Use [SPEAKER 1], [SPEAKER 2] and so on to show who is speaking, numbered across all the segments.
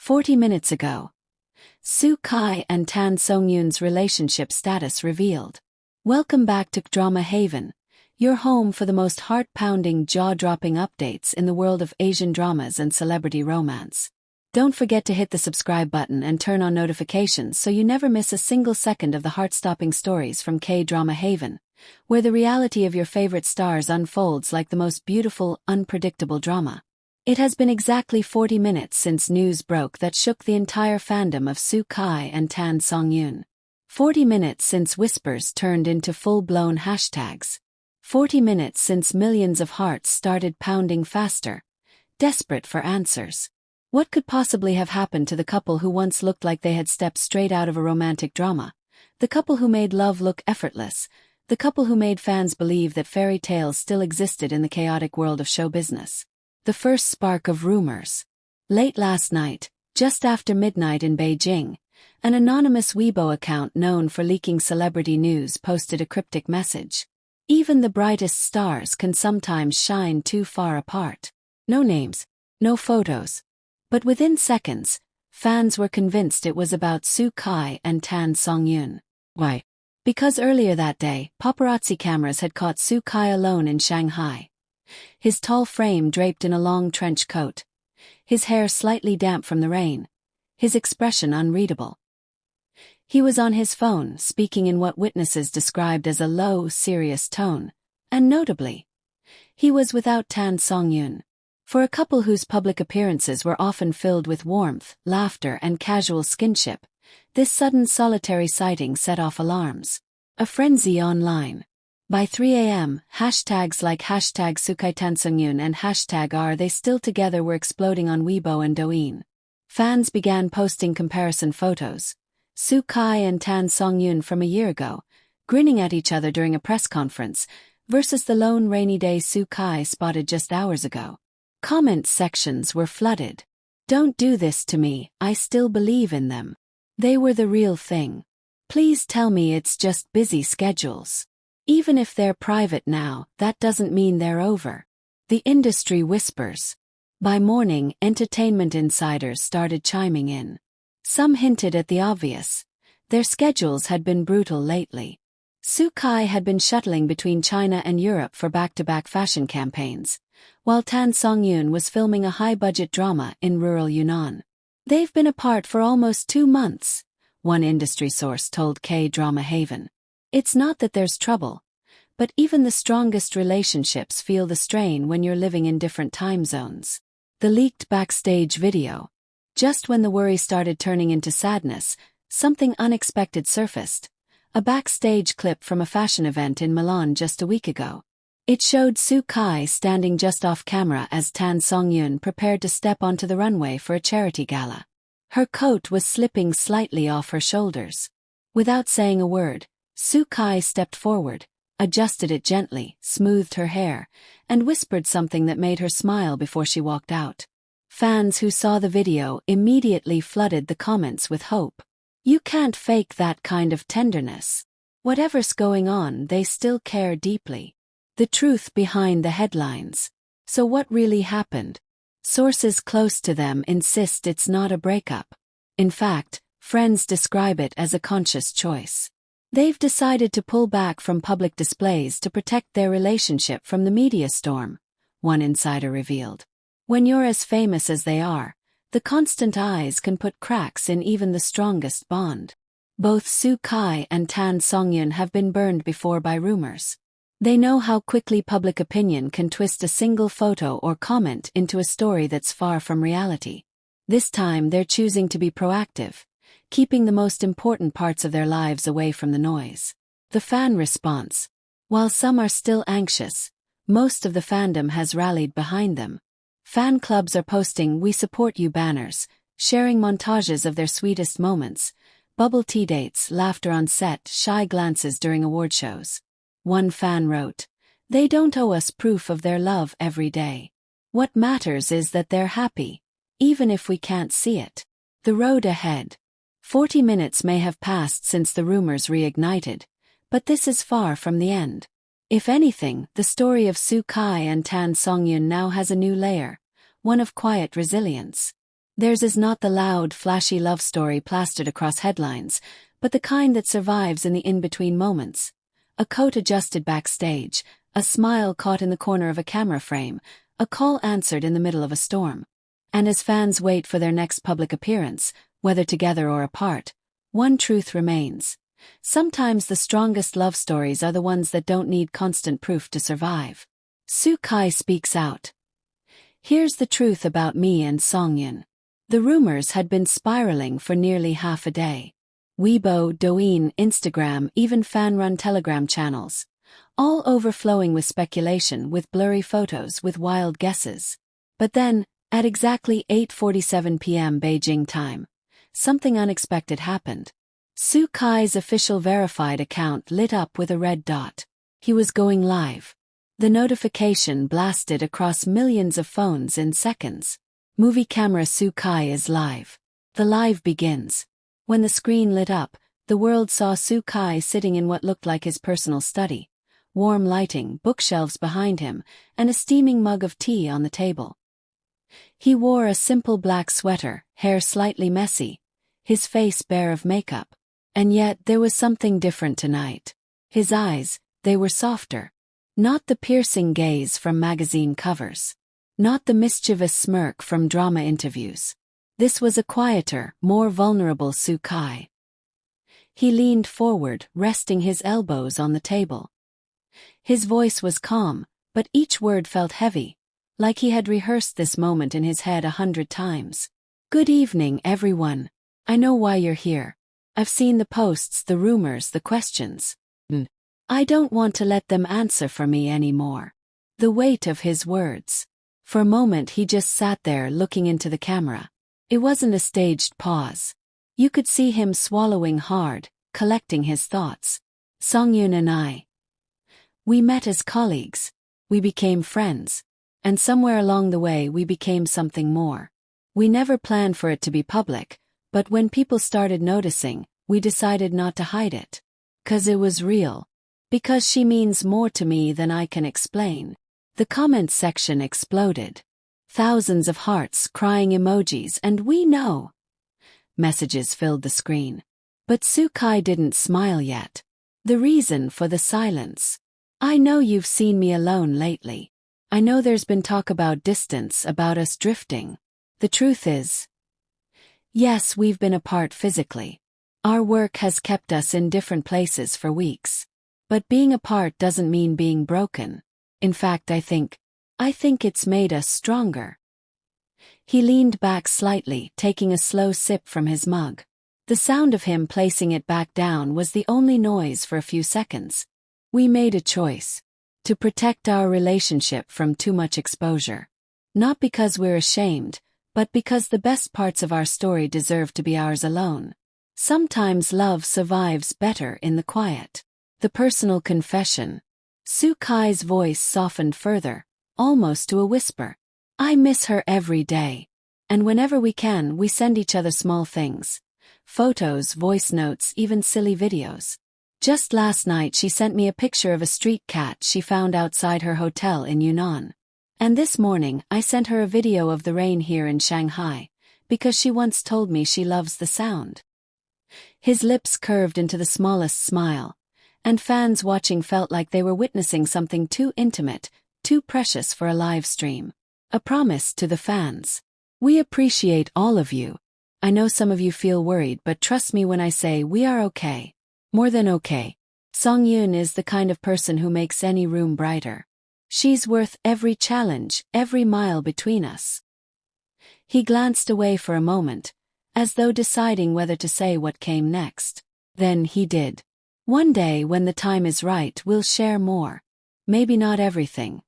[SPEAKER 1] 40 minutes ago. Soo Kai and Tan Songyun's relationship status revealed. Welcome back to Drama Haven, your home for the most heart-pounding, jaw-dropping updates in the world of Asian dramas and celebrity romance. Don't forget to hit the subscribe button and turn on notifications so you never miss a single second of the heart-stopping stories from K-Drama Haven, where the reality of your favorite stars unfolds like the most beautiful, unpredictable drama. It has been exactly 40 minutes since news broke that shook the entire fandom of Soo Kai and Tan Songyun. 40 minutes since whispers turned into full-blown hashtags. 40 minutes since millions of hearts started pounding faster, desperate for answers. What could possibly have happened to the couple who once looked like they had stepped straight out of a romantic drama? The couple who made love look effortless. The couple who made fans believe that fairy tales still existed in the chaotic world of show business. The first spark of rumors. Late last night, just after midnight in Beijing, an anonymous Weibo account known for leaking celebrity news posted a cryptic message. Even the brightest stars can sometimes shine too far apart. No names, no photos. But within seconds, fans were convinced it was about Soo Kai and Tan Songyun. Why? Because earlier that day, paparazzi cameras had caught Soo Kai alone in Shanghai. His tall frame draped in a long trench coat. His hair slightly damp from the rain. His expression unreadable. He was on his phone, speaking in what witnesses described as a low, serious tone. And notably, he was without Tan Songyun. For a couple whose public appearances were often filled with warmth, laughter and casual skinship, this sudden solitary sighting set off alarms. A frenzy online. By 3 a.m., hashtags like hashtag #SooKaiTanSongyun and hashtag Are They Still Together were exploding on Weibo and Douyin. Fans began posting comparison photos. Soo Kai and Tan Songyun from a year ago, grinning at each other during a press conference, versus the lone rainy day Soo Kai spotted just hours ago. Comment sections were flooded. Don't do this to me, I still believe in them. They were the real thing. Please tell me it's just busy schedules. Even if they're private now, that doesn't mean they're over. The industry whispers. By morning, entertainment insiders started chiming in. Some hinted at the obvious. Their schedules had been brutal lately. Soo Kai had been shuttling between China and Europe for back-to-back fashion campaigns, while Tan Songyun was filming a high-budget drama in rural Yunnan. They've been apart for almost 2 months, one industry source told K-Drama Haven. It's not that there's trouble, but even the strongest relationships feel the strain when you're living in different time zones. The leaked backstage video. Just when the worry started turning into sadness, something unexpected surfaced. A backstage clip from a fashion event in Milan just a week ago. It showed Soo Kai standing just off camera as Tan Songyun prepared to step onto the runway for a charity gala. Her coat was slipping slightly off her shoulders. Without saying a word, Soo Kai stepped forward, adjusted it gently, smoothed her hair, and whispered something that made her smile before she walked out. Fans who saw the video immediately flooded the comments with hope. You can't fake that kind of tenderness. Whatever's going on, they still care deeply. The truth behind the headlines. So what really happened? Sources close to them insist it's not a breakup. In fact, friends describe it as a conscious choice. They've decided to pull back from public displays to protect their relationship from the media storm, one insider revealed. When you're as famous as they are, the constant eyes can put cracks in even the strongest bond. Both Soo Kai and Tan Songyun have been burned before by rumors. They know how quickly public opinion can twist a single photo or comment into a story that's far from reality. This time they're choosing to be proactive, keeping the most important parts of their lives away from the noise. The fan response. While some are still anxious, most of the fandom has rallied behind them. Fan clubs are posting "We Support You" banners, sharing montages of their sweetest moments, bubble tea dates, laughter on set, shy glances during award shows. One fan wrote, "They don't owe us proof of their love every day. What matters is that they're happy, even if we can't see it." The road ahead. 40 minutes may have passed since the rumors reignited, but this is far from the end. If anything, the story of Soo Kai and Tan Songyun now has a new layer, one of quiet resilience. Theirs is not the loud, flashy love story plastered across headlines, but the kind that survives in the in-between moments. A coat adjusted backstage, a smile caught in the corner of a camera frame, a call answered in the middle of a storm. And as fans wait for their next public appearance, whether together or apart, one truth remains. Sometimes the strongest love stories are the ones that don't need constant proof to survive. Soo-kai speaks out. Here's the truth about me and Songyun. The rumors had been spiraling for nearly half a day. Weibo, Douyin, Instagram, even fan-run Telegram channels. All overflowing with speculation, with blurry photos, with wild guesses. But then, at exactly 8:47 p.m. Beijing time, something unexpected happened. Soo-kai's official verified account lit up with a red dot. He was going live. The notification blasted across millions of phones in seconds. Movie camera Soo-kai is live. The live begins. When the screen lit up, the world saw Soo-kai sitting in what looked like his personal study. Warm lighting, bookshelves behind him, and a steaming mug of tea on the table. He wore a simple black sweater, hair slightly messy, his face bare of makeup. And yet there was something different tonight. His eyes, they were softer. Not the piercing gaze from magazine covers. Not the mischievous smirk from drama interviews. This was a quieter, more vulnerable Soo-kai. He leaned forward, resting his elbows on the table. His voice was calm, but each word felt heavy, like he had rehearsed this moment in his head 100 times. Good evening, everyone. I know why you're here. I've seen the posts, the rumors, the questions. I don't want to let them answer for me anymore. The weight of his words. For a moment he just sat there looking into the camera. It wasn't a staged pause. You could see him swallowing hard, collecting his thoughts. Songyun and I. We met as colleagues. We became friends. And somewhere along the way we became something more. We never planned for it to be public, but when people started noticing, we decided not to hide it. 'Cause it was real. Because she means more to me than I can explain. The comments section exploded. Thousands of hearts, crying emojis, and we know. Messages filled the screen. But Soo-kai didn't smile yet. The reason for the silence. I know you've seen me alone lately. I know there's been talk about distance, about us drifting. The truth is, yes, we've been apart physically. Our work has kept us in different places for weeks. But being apart doesn't mean being broken. In fact, I think it's made us stronger. He leaned back slightly, taking a slow sip from his mug. The sound of him placing it back down was the only noise for a few seconds. We made a choice. To protect our relationship from too much exposure. Not because we're ashamed, but because the best parts of our story deserve to be ours alone. Sometimes love survives better in the quiet. The personal confession. Soo-kai's voice softened further, almost to a whisper. I miss her every day. And whenever we can, we send each other small things. Photos, voice notes, even silly videos. Just last night she sent me a picture of a street cat she found outside her hotel in Yunnan. And this morning I sent her a video of the rain here in Shanghai, because she once told me she loves the sound. His lips curved into the smallest smile, and fans watching felt like they were witnessing something too intimate, too precious for a live stream. A promise to the fans. We appreciate all of you. I know some of you feel worried, but trust me when I say we are okay. More than okay. Songyun is the kind of person who makes any room brighter. She's worth every challenge, every mile between us. He glanced away for a moment, as though deciding whether to say what came next. Then he did. One day when the time is right, we'll share more. Maybe not everything.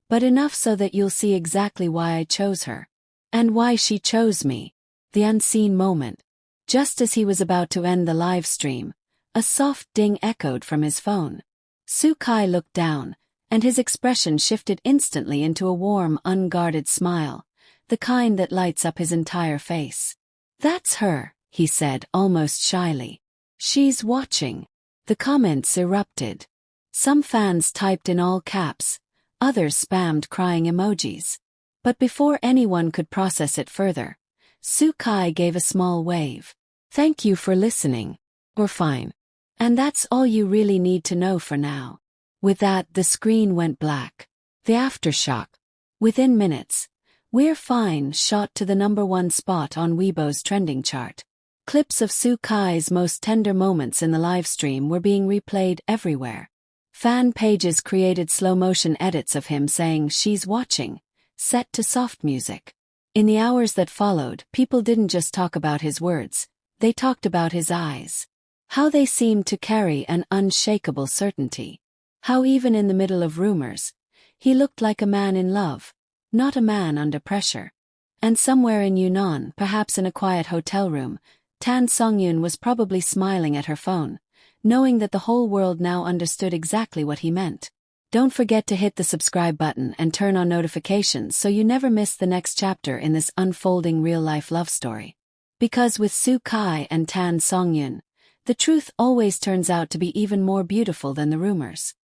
[SPEAKER 1] But enough so that you'll see exactly why I chose her. And why she chose me. The unseen moment. Just as he was about to end the live stream, a soft ding echoed from his phone. Soo-kai looked down, and his expression shifted instantly into a warm, unguarded smile, the kind that lights up his entire face. That's her, he said almost shyly. She's watching. The comments erupted. Some fans typed in all caps, others spammed crying emojis. But before anyone could process it further, Sukai gave a small wave. Thank you for listening. Or fine. And that's all you really need to know for now. With that, the screen went black. The aftershock. Within minutes, We're Fine shot to the #1 spot on Weibo's trending chart. Clips of Sukai's most tender moments in the livestream were being replayed everywhere. Fan pages created slow-motion edits of him saying "she's watching," set to soft music. In the hours that followed, people didn't just talk about his words, they talked about his eyes. How they seemed to carry an unshakable certainty. How even in the middle of rumors, he looked like a man in love, not a man under pressure. And somewhere in Yunnan, perhaps in a quiet hotel room, Tan Songyun was probably smiling at her phone, knowing that the whole world now understood exactly what he meant. Don't forget to hit the subscribe button and turn on notifications so you never miss the next chapter in this unfolding real-life love story. Because with Sukai and Tan Songyun, the truth always turns out to be even more beautiful than the rumors.